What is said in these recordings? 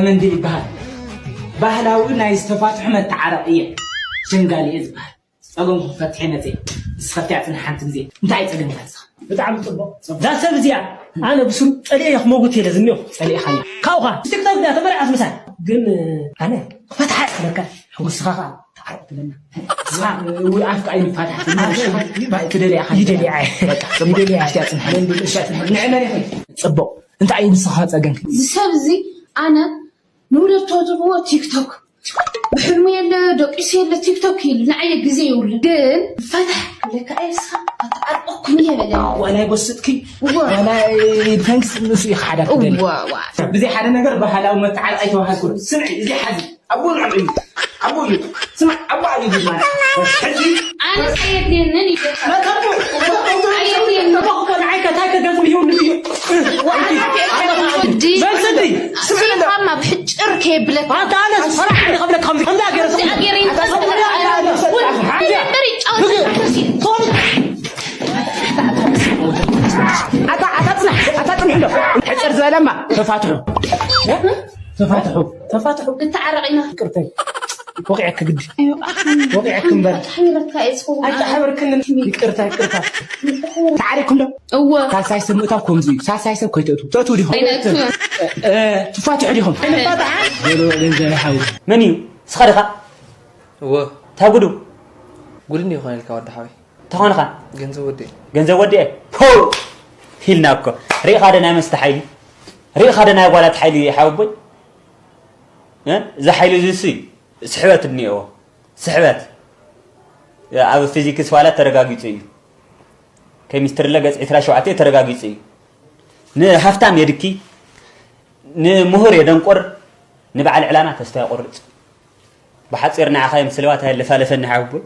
من دي بحال ባህላዊ ናይ ዝተፋትሑ መተዓረቅየ ሽንጋሊ ዝባሃል ፀገም ፈትሒነ ዘይ ስፈትያትን ሓንቲ ግዜ እንታይ ፀገም ታስኻ ብጣዕሚ ጽቡቕ ዛ ሰብ እዚኣ ኣነ ብስም ፀሊእ ክመጉት የለ ዝኒኦ ፀሊእ ኻያ ካብኻ ቲክቶክ ዳ ተመርዓት ምሳል ግን ኣነ ፈትሓ ለካ ወስኻ تعرفت لنا صح وعارف أي فتحة تدري أخي يدري بقى يدري أشياء تنحل أشياء تنحل نعمل يا أخي صبوا أنت عين صحات أجنك سبزي أنا نولد توجه تيك توك بحلمي اللي دوكيسي اللي تيك توك اللي نعيا جزي ولا جن فتح لك أي صح أتعرفكم يا بدر وأنا يبصتكي وأنا يفنكس نصيح حدا بزي حدا نقدر بحلا وما تعال أي واحد كله سمعي زي حد أبو العمري أبوي سمع أبو علي بجمال أنا سيدي إنني لا تبغى سيدي إنه بقول عيك تاك جالس مليون نبيه ودي بس صدق سمعنا ما بحج أركب لك أنا صراحة قبلك خمسة لا غير أجرين حجر زلمة تفاتحوا تفاتحوا أنت عرقنا كرتي وقعك قد وقعك مبارك حيرك كايسكو أنت حبرك إن كرتي تعرفكم ده كان سايسم متاكم زي سايسم كويتو تاتو ليهم تفاتحوا ليهم قالوا لنزل حاول مني سخرقة هو تاقدو قولني يا خالد كواد حوي تخانقة جنزو ودي هو هيلناكو ريق هذا نام مستحيل ريق هذا ناي ولا تحيلي يحاوبي زحيلي زي سحبات النيو سحبات أو فيزيكس ولا ترجاجيتي كمستر لجأ إثرا شوعتي ترجاجيتي نهفتام يدكي نمهر يدنقر نبع الإعلانات استيقرت بحد صيرنا عخايم سلوات هاي اللي فالفن حاوبي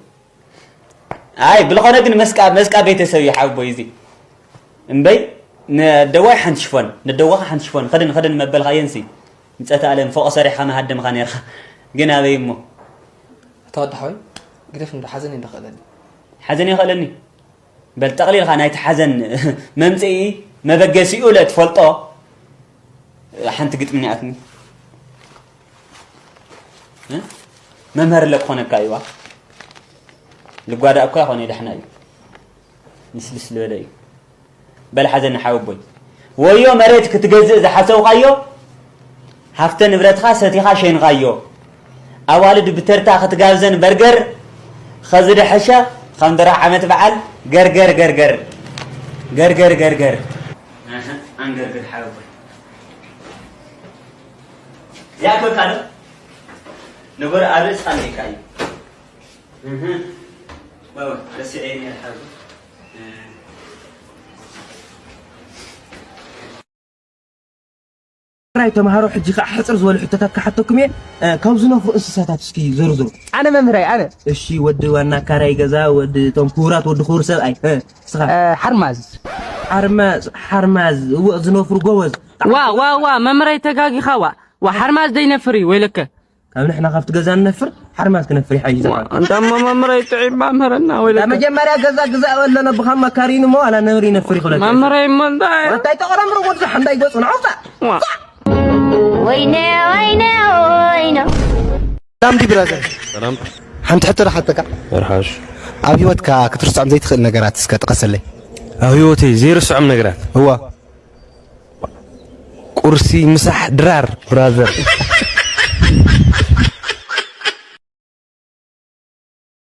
أي بالقناة جن مسكا بيت يسوي حاوبي يزي نبي ندواي حنشفون خدن مبلغ ينسي نتأتألم فوق صريحة ما هدم غنيرها جنا بيمو توضح حوي قريف إنه حزني دخلني حزني خلني بل تقليل خانايت حزن ممتئي ما بقى سيولة تفلطه حنت قلت مني أتني ممهر لك هنا كايوا لقوادا أكوا هنا دحناي نسلس لولي بل حزن حاوبوي ويوم مريتك تجزء إذا حسوا غيو هفتن نبرتها ستيها شين غيو أوالد بترتا ختجاوزن برجر خزر حشا خمدرا عمت بعل جر أنجر حاوبوي يا كل كذا نقول أرس عليك أي بابا بس عيني الحاوبوي راي تمهارو حجي حصر زول حتتك حتكم كوزنو انسساتات اسكي زرزر انا ممراي انا اشي ود وانا كاراي غزا ود تنكورات ود خور سب اي حرماز زنوفر غوز وا ممراي تغاغي خوا وحرماز دي نفري ويلك كم نحن خفت غزا نفر حرماز كنفري حي زمان انت ممراي تعب ممرنا ويلك ما جمريا غزا ولا نبخا مكارين مو انا نوري نفري خلك ممراي من داي انت تقرم رو ود حنداي غصن عوتا وينا سلام دي برادر سلام حنت حتى راحتك مرحاش أبيوتك كترسع زي تخل نجارات سكت قسلي أبيوتي زي رسع نجارات هو كرسي مسح درار برادر